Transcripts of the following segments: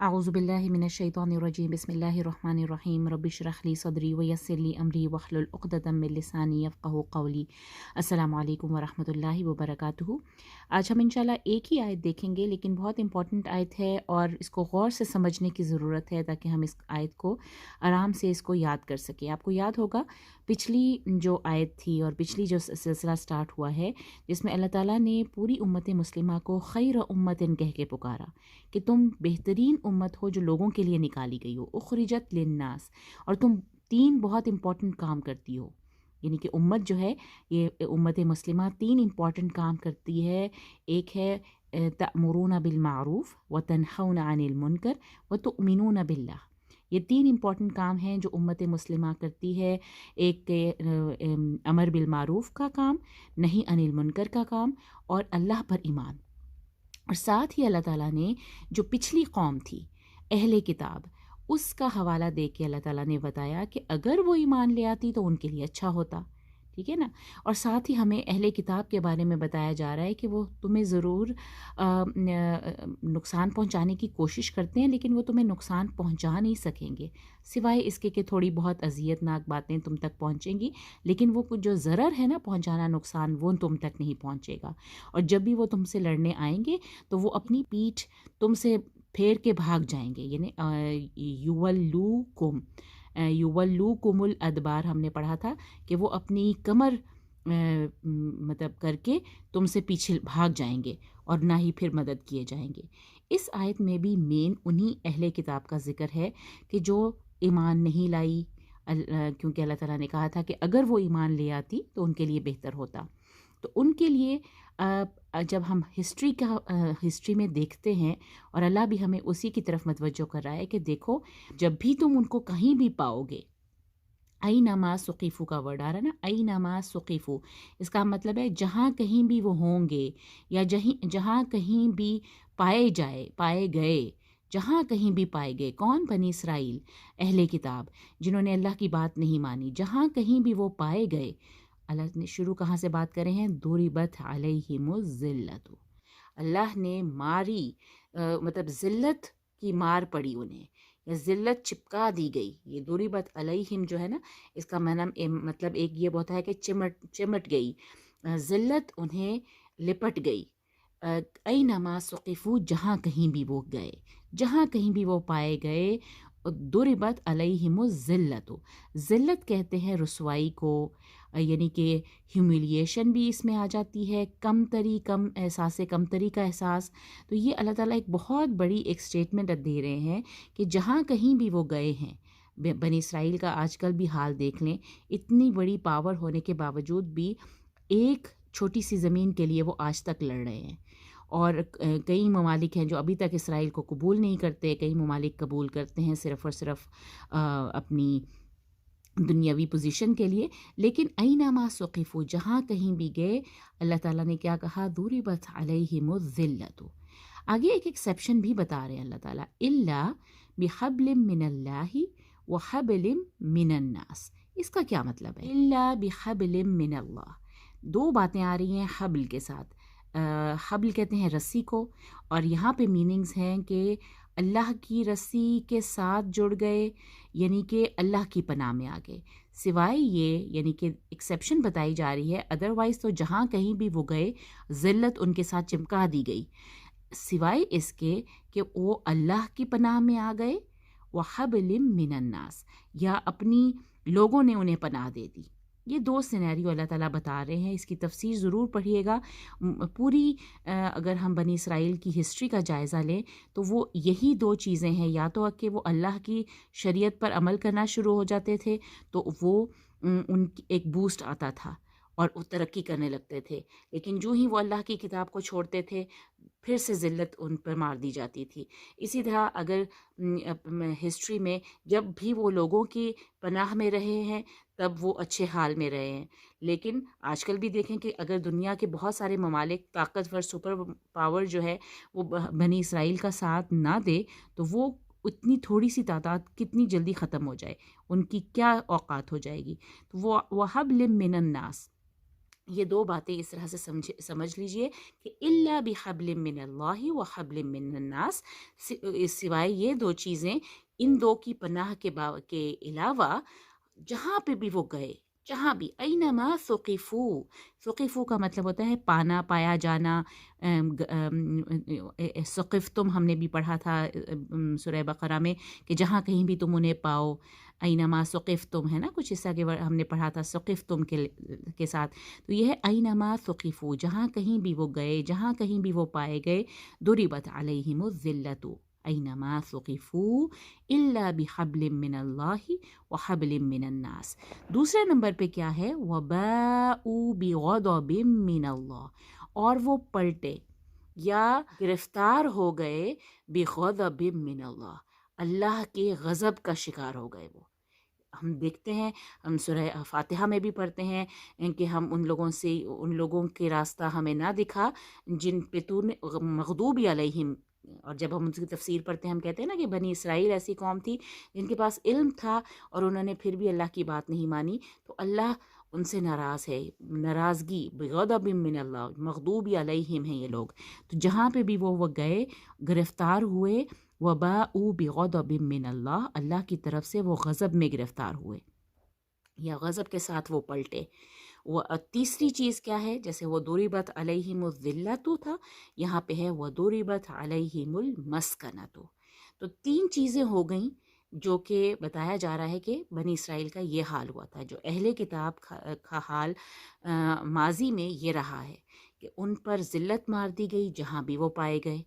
اعوذ باللہ من الشیطان الرجیم بسم اللہ الرحمن الرحیم رب اشرح لی صدری ویسر لی امری واحلل عقدۃ من لسانی یفقہوا قولی۔ السلام علیکم ورحمۃ اللہ وبرکاتہ۔ آج ہم انشاءاللہ ایک ہی آیت دیکھیں گے، لیکن بہت امپورٹنٹ آیت ہے اور اس کو غور سے سمجھنے کی ضرورت ہے تاکہ ہم اس آیت کو آرام سے اس کو یاد کر سکیں۔ آپ کو یاد ہوگا پچھلی جو آیت تھی اور پچھلی جو سلسلہ سٹارٹ ہوا ہے جس میں اللہ تعالیٰ نے پوری امت مسلمہ کو خیر امت کہہ کے پکارا کہ تم بہترین امت ہو جو لوگوں کے لیے نکالی گئی ہو، اخرجت للناس، اور تم تین بہت امپورٹنٹ کام کرتی ہو۔ یعنی کہ امت جو ہے، یہ امت مسلمہ تین امپورٹنٹ کام کرتی ہے۔ ایک ہے تأمرون بالمعروف وتنہون عن المنکر وتؤمنون باللہ۔ یہ تین امپورٹنٹ کام ہیں جو امت مسلمہ کرتی ہے۔ ایک امر بالمعروف کا کام، نہیں عن المنکر کا کام، اور اللہ پر ایمان۔ اور ساتھ ہی اللہ تعالیٰ نے جو پچھلی قوم تھی اہل کتاب، اس کا حوالہ دے کے اللہ تعالیٰ نے بتایا کہ اگر وہ ایمان لے آتی تو ان کے لیے اچھا ہوتا، ٹھیک ہے نا۔ اور ساتھ ہی ہمیں اہل کتاب کے بارے میں بتایا جا رہا ہے کہ وہ تمہیں ضرور نقصان پہنچانے کی کوشش کرتے ہیں، لیکن وہ تمہیں نقصان پہنچا نہیں سکیں گے سوائے اس کے کہ تھوڑی بہت اذیت ناک باتیں تم تک پہنچیں گی، لیکن وہ جو ضرر ہے نا، پہنچانا نقصان، وہ تم تک نہیں پہنچے گا۔ اور جب بھی وہ تم سے لڑنے آئیں گے تو وہ اپنی پیٹھ تم سے پھیر کے بھاگ جائیں گے، یعنی یولوکم الادبار ہم نے پڑھا تھا کہ وہ اپنی کمر مطلب کر کے تم سے پیچھے بھاگ جائیں گے اور نہ ہی پھر مدد کیے جائیں گے۔ اس آیت میں بھی مین انہی اہل کتاب کا ذکر ہے کہ جو ایمان نہیں لائی، کیونکہ اللہ تعالیٰ نے کہا تھا کہ اگر وہ ایمان لے آتی تو ان کے لیے بہتر ہوتا۔ تو ان کے لیے جب ہم ہسٹری میں دیکھتے ہیں، اور اللہ بھی ہمیں اسی کی طرف متوجہ کر رہا ہے کہ دیکھو، جب بھی تم ان کو کہیں بھی پاؤ گے، اینما ثقیفو کا ورڈ آ رہا ہے نا، اینما ثقیفو، اس کا مطلب ہے جہاں کہیں بھی وہ ہوں گے، یا جہاں کہیں بھی پائے گئے، جہاں کہیں بھی پائے گئے۔ کون؟ بنی اسرائیل، اہل کتاب، جنہوں نے اللہ کی بات نہیں مانی، جہاں کہیں بھی وہ پائے گئے۔ اللہ نے شروع کہاں سے بات کرے ہیں؟ ضربت علیہم الذلۃ، اللہ نے ماری، مطلب ذلت کی مار پڑی انہیں، یا ذلت چپکا دی گئی۔ یہ ضربت علیہم جو ہے نا، اس کا مطلب ایک یہ ہوتا ہے کہ چمٹ گئی، ذلت انہیں لپٹ گئی۔ اینما ثقفوا، جہاں کہیں بھی وہ گئے، جہاں کہیں بھی وہ پائے گئے۔ ضربت علیہم الذلۃ، ذلت کہتے ہیں رسوائی کو، یعنی کہ ہیوملیشن بھی اس میں آ جاتی ہے، کم تری کا احساس۔ تو یہ اللہ تعالیٰ ایک بہت بڑی ایک سٹیٹمنٹ دے رہے ہیں کہ جہاں کہیں بھی وہ گئے ہیں، بنی اسرائیل کا آج کل بھی حال دیکھ لیں، اتنی بڑی پاور ہونے کے باوجود بھی ایک چھوٹی سی زمین کے لیے وہ آج تک لڑ رہے ہیں۔ اور کئی ممالک ہیں جو ابھی تک اسرائیل کو قبول نہیں کرتے، کئی ممالک قبول کرتے ہیں صرف اور صرف اپنی دنیاوی پوزیشن کے لیے۔ لیکن اینما ثقفوا، جہاں کہیں بھی گئے، اللہ تعالیٰ نے کیا کہا؟ ضربت علیہم الذلۃ۔ آگے ایک ایکسیپشن بھی بتا رہے ہیں اللہ تعالیٰ، الا بحبل من اللہ وحبل من الناس۔ اس کا کیا مطلب ہے؟ الا بحبل من اللہ، دو باتیں آ رہی ہیں حبل کے ساتھ۔ حبل کہتے ہیں رسی کو، اور یہاں پہ میننگز ہیں کہ اللہ کی رسی کے ساتھ جڑ گئے، یعنی کہ اللہ کی پناہ میں آ گئے۔ سوائے یہ، یعنی کہ ایکسیپشن بتائی جا رہی ہے، ادروائز تو جہاں کہیں بھی وہ گئے ذلت ان کے ساتھ چمکا دی گئی، سوائے اس کے کہ وہ اللہ کی پناہ میں آ گئے، وحبل من الناس، یا اپنی لوگوں نے انہیں پناہ دے دی۔ یہ دو سینیریو اللہ تعالیٰ بتا رہے ہیں، اس کی تفسیر ضرور پڑھیے گا پوری۔ اگر ہم بنی اسرائیل کی ہسٹری کا جائزہ لیں تو وہ یہی دو چیزیں ہیں، یا تو کہ وہ اللہ کی شریعت پر عمل کرنا شروع ہو جاتے تھے تو وہ ان کی ایک بوسٹ آتا تھا اور وہ ترقی کرنے لگتے تھے، لیکن جو ہی وہ اللہ کی کتاب کو چھوڑتے تھے پھر سے ذلت ان پر مار دی جاتی تھی۔ اسی طرح اگر ہسٹری میں جب بھی وہ لوگوں کی پناہ میں رہے ہیں تب وہ اچھے حال میں رہے ہیں، لیکن آج کل بھی دیکھیں کہ اگر دنیا کے بہت سارے ممالک طاقتور سپر پاور جو ہے وہ بنی اسرائیل کا ساتھ نہ دے تو وہ اتنی تھوڑی سی تعداد کتنی جلدی ختم ہو جائے، ان کی کیا اوقات ہو جائے گی۔ تو وہ وَحَبْلٍ مِّنَ النَّاسِ، یہ دو باتیں اس طرح سے سمجھ لیجئے کہ الا بحبل من اللہ و حبل من الناس، سوائے یہ دو چیزیں، ان دو کی پناہ کے علاوہ جہاں پہ بھی وہ گئے، جہاں بھی، اینما ثقفو، ثقفو کا مطلب ہوتا ہے پانا، پایا جانا، ثقفتم ہم نے بھی پڑھا تھا سورہ بقرہ میں کہ جہاں کہیں بھی تم انہیں پاؤ، اینما ثقفتم ہے نا، کچھ حصہ کے ہم نے پڑھا تھا ثقفتم کے ساتھ، تو یہ ہے اینما ثقفو، جہاں کہیں بھی وہ گئے، جہاں کہیں بھی وہ پائے گئے، ضربت علیہم الذلۃ اینما ثقفوا الا بحبل من اللہ وحبل من الناس۔ دوسرے نمبر پہ کیا ہے، وباءوا بغضب من اللہ، اور وہ پلٹے یا گرفتار ہو گئے بغضب من اللہ، اللہ کے غضب کا شکار ہو گئے۔ وہ ہم دیکھتے ہیں، ہم سورہ فاتحہ میں بھی پڑھتے ہیں کہ ہم ان لوگوں کے راستہ ہمیں نہ دکھا جن پہ تو نے مغضوب علیہم، اور جب ہم ان کی تفسیر پڑھتے ہیں ہم کہتے ہیں نا کہ بنی اسرائیل ایسی قوم تھی جن کے پاس علم تھا اور انہوں نے پھر بھی اللہ کی بات نہیں مانی، تو اللہ ان سے ناراض ہے، ناراضگی، بغضب من اللہ، مغضوب علیہم ہیں یہ لوگ۔ تو جہاں پہ بھی وہ گئے، گرفتار ہوئے، وباءوا بغضب من اللہ، اللہ کی طرف سے وہ غضب میں گرفتار ہوئے یا غضب کے ساتھ وہ پلٹے۔ وہ تیسری چیز کیا ہے، جیسے وہ ضربت علیہم الذلۃ تھا، یہاں پہ ہے وہ ضربت علیہم المسکنۃ۔ تو تین چیزیں ہو گئیں جو کہ بتایا جا رہا ہے کہ بنی اسرائیل کا یہ حال ہوا تھا، جو اہل کتاب کا حال ماضی میں یہ رہا ہے کہ ان پر ذلت مار دی گئی جہاں بھی وہ پائے گئے،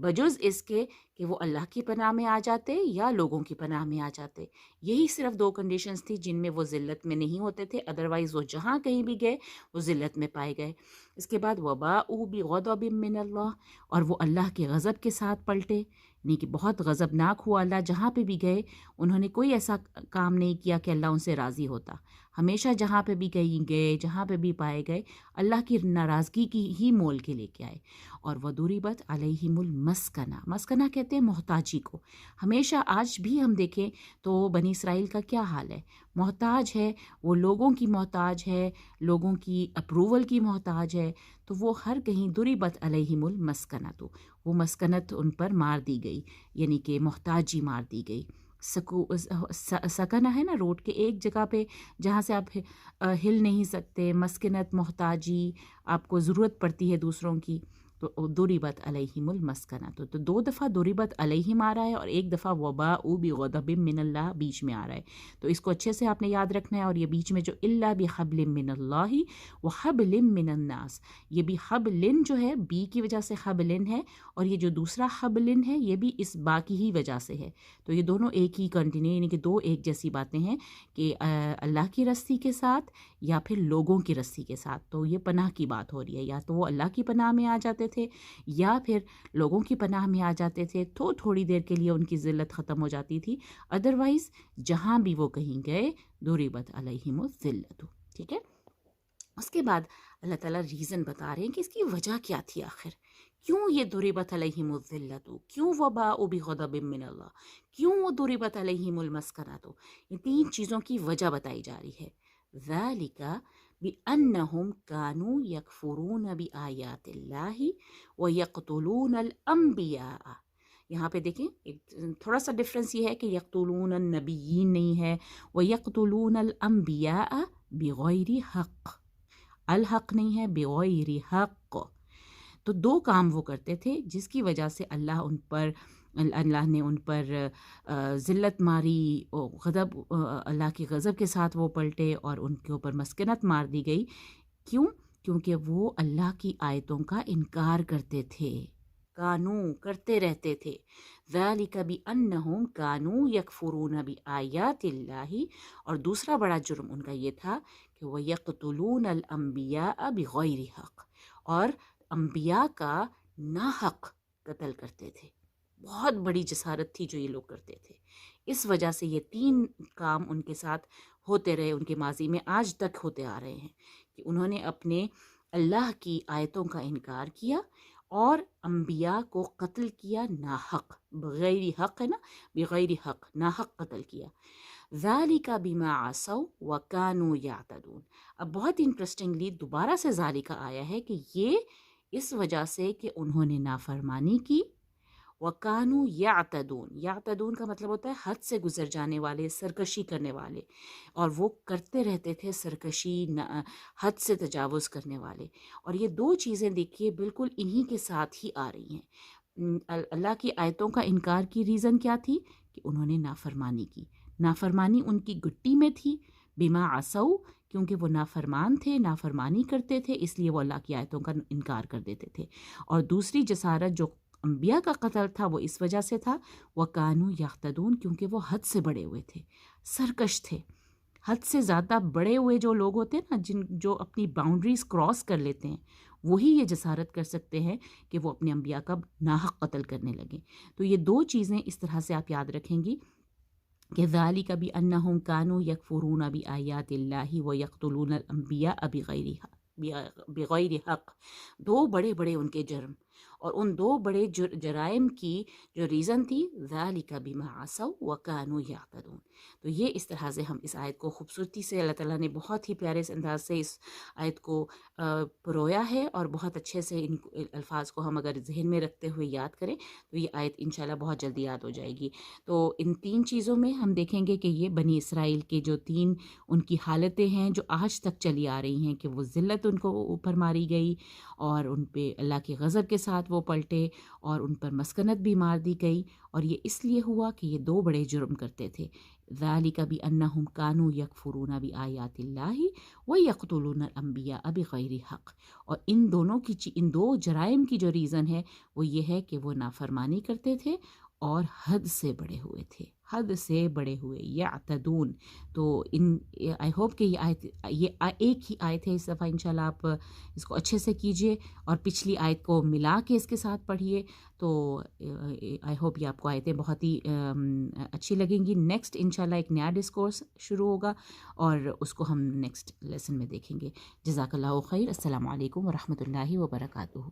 بجز اس کے کہ وہ اللہ کی پناہ میں آ جاتے یا لوگوں کی پناہ میں آ جاتے۔ یہی صرف دو کنڈیشنز تھی جن میں وہ ذلت میں نہیں ہوتے تھے، ادروائز وہ جہاں کہیں بھی گئے وہ ذلت میں پائے گئے۔ اس کے بعد وباءوا بغضب من اللہ، اور وہ اللہ کے غضب کے ساتھ پلٹے، یعنی کہ بہت غضبناک ہوا اللہ، جہاں پہ بھی گئے انہوں نے کوئی ایسا کام نہیں کیا کہ اللہ ان سے راضی ہوتا، ہمیشہ جہاں پہ بھی گئے، جہاں پہ بھی پائے گئے اللہ کی ناراضگی کی ہی مول کے لے کے آئے۔ اور وضربت علیہم المسکنہ، مسکنہ کہتے ہیں محتاجی کو۔ ہمیشہ آج بھی ہم دیکھیں تو بنی اسرائیل کا کیا حال ہے، محتاج ہے، وہ لوگوں کی محتاج ہے، لوگوں کی اپروول کی محتاج ہے، تو وہ ہر کہیں ضربت علیہم المسکنۃ، وہ مسکنت ان پر مار دی گئی، یعنی کہ محتاجی مار دی گئی۔ سکنہ ہے نا روڈ کے ایک جگہ پہ جہاں سے آپ ہل نہیں سکتے، مسکنت، محتاجی، آپ کو ضرورت پڑتی ہے دوسروں کی، تو ضربت علیہم المسکنۃ، تو دو دفعہ ضربت علیہم آ رہا ہے اور ایک دفعہ وباءوا بغضب من اللہ بیچ میں آ رہا ہے، تو اس کو اچھے سے آپ نے یاد رکھنا ہے۔ اور یہ بیچ میں جو الا بحبل من اللہ وحبل من الناس، یہ بھی حبلن جو ہے بی کی وجہ سے حبلن ہے، اور یہ جو دوسرا حبلن ہے یہ بھی اس با کی ہی وجہ سے ہے، تو یہ دونوں ایک ہی کنٹینیو، یعنی کہ دو ایک جیسی باتیں ہیں کہ اللہ کی رسی کے ساتھ یا پھر لوگوں کی رسی کے ساتھ، تو یہ پناہ کی بات ہو رہی ہے، یا تو وہ اللہ کی پناہ میں آ جاتے تھے یا پھر لوگوں کی پناہ میں آ جاتے تھے، تو تھوڑی دیر کے لیے ان کی ذلت ختم ہو جاتی تھی، ادروائز جہاں بھی وہ کہیں گئے ضربت علیہم الذلۃ۔ ٹھیک ہے، اس کے بعد اللہ تعالیٰ ریزن بتا رہے ہیں کہ اس کی وجہ کیا تھی، آخر کیوں یہ ضربت علیہم الذلۃ، کیوں وباءوا بغضب من اللہ، کیوں وہ ضربت علیہم المسکنۃ، یہ تین چیزوں کی وجہ بتائی جا رہی ہے۔ ذالک بأنہم کانوا یکفرون بآیات اللہ ویقتلون الانبیاء۔ یہاں پہ دیکھیں تھوڑا سا ڈفرنس یہ ہے کہ یقتلون النبیین نہیں ہے، ویقتلون الانبیاء بغیر حق، الحق نہیں ہے، بغیر حق، تو دو کام وہ کرتے تھے جس کی وجہ سے اللہ نے ان پر ذلت ماری، غضب، اللہ کی غضب کے ساتھ وہ پلٹے اور ان کے اوپر مسکنت مار دی گئی۔ کیوں؟ کیونکہ وہ اللہ کی آیتوں کا انکار کرتے تھے، کانوں کرتے رہتے تھے۔ ذالک بأنہم کانوا یکفرون بآیات اللہ، اور دوسرا بڑا جرم ان کا یہ تھا کہ وہ یقتلون الانبیاء بغیر حق، اور انبیاء کا ناحق قتل کرتے تھے۔ بہت بڑی جسارت تھی جو یہ لوگ کرتے تھے، اس وجہ سے یہ تین کام ان کے ساتھ ہوتے رہے، ان کے ماضی میں آج تک ہوتے آ رہے ہیں کہ انہوں نے اپنے اللہ کی آیتوں کا انکار کیا اور انبیاء کو قتل کیا ناحق، بغیر حق ہے نا، بغیر حق، ناحق قتل کیا۔ ذالک بما عصوا وکانوا یعتدون. اب بہت انٹرسٹنگلی دوبارہ سے ذالک آیا ہے کہ یہ اس وجہ سے کہ انہوں نے نافرمانی کی. وَكَانُوا يَعْتَدُونَ، یعتدون کا مطلب ہوتا ہے حد سے گزر جانے والے، سرکشی کرنے والے، اور وہ کرتے رہتے تھے سرکشی، حد سے تجاوز کرنے والے. اور یہ دو چیزیں دیکھیے بالکل انہی کے ساتھ ہی آ رہی ہیں. اللہ کی آیتوں کا انکار کی ریزن کیا تھی؟ کہ انہوں نے نافرمانی کی. نافرمانی ان کی گٹی میں تھی، بما عصوا، کیونکہ وہ نافرمان تھے، نافرمانی کرتے تھے، اس لیے وہ اللہ کی آیتوں کا انکار کر دیتے تھے. اور دوسری جسارت جو انبیاء کا قتل تھا وہ اس وجہ سے تھا، وَكَانُوا يَعْتَدُونَ، کیونکہ وہ حد سے بڑے ہوئے تھے، سرکش تھے. حد سے زیادہ بڑے ہوئے جو لوگ ہوتے ہیں نا، جو اپنی باؤنڈریز کراس کر لیتے ہیں، وہی یہ جسارت کر سکتے ہیں کہ وہ اپنے انبیاء کا ناحق قتل کرنے لگیں. تو یہ دو چیزیں اس طرح سے آپ یاد رکھیں گی کہ ذَلِكَ بِأَنَّهُمْ كَانُوا يَكْفُرُونَ بِآيَاتِ اللَّهِ وَيَقْتُلُونَ الْأَنْبِيَاءَ بِغَيْرِ حق. دو بڑے بڑے ان کے جرم، اور ان دو بڑے جرائم کی جو ریزن تھی، ذَلِكَ بِمَا عَصَوْا وَكَانُوا يَعْتَدُونَ. تو یہ اس طرح سے ہم اس آیت کو خوبصورتی سے، اللہ تعالیٰ نے بہت ہی پیارے انداز سے اس آیت کو پرویا ہے، اور بہت اچھے سے ان الفاظ کو ہم اگر ذہن میں رکھتے ہوئے یاد کریں تو یہ آیت انشاءاللہ بہت جلدی یاد ہو جائے گی. تو ان تین چیزوں میں ہم دیکھیں گے کہ یہ بنی اسرائیل کے جو تین ان کی حالتیں ہیں جو آج تک چلی آ رہی ہیں، کہ وہ ذلت ان کو اوپر ماری گئی، اور ان پہ اللہ کے غضب کے ساتھ وہ پلٹے، اور ان پر مسکنت بھی مار دی گئی. اور یہ اس لیے ہوا کہ یہ دو بڑے جرم کرتے تھے. ذَلِكَ بِأَنَّهُمْ كَانُوا يَكْفُرُونَ بِآيَاتِ اللَّهِ وَيَقْتُلُونَ الْأَنْبِيَاءَ بِغَيْرِ حق. اور ان دو جرائم کی جو ریزن ہے وہ یہ ہے کہ وہ نافرمانی کرتے تھے اور حد سے بڑے ہوئے تھے، حد سے بڑے ہوئے، یعتدون. تو آئی ہوپ کہ یہ ایک ہی آیت ہے. اس دفعہ انشاءاللہ آپ اس کو اچھے سے کیجئے اور پچھلی آیت کو ملا کے اس کے ساتھ پڑھیے. تو آئی ہوپ یہ آپ کو آیتیں بہت ہی اچھی لگیں گی. نیکسٹ انشاءاللہ ایک نیا ڈسکورس شروع ہوگا، اور اس کو ہم نیکسٹ لیسن میں دیکھیں گے. جزاک اللہ خیر. السلام علیکم ورحمۃ اللہ وبرکاتہ.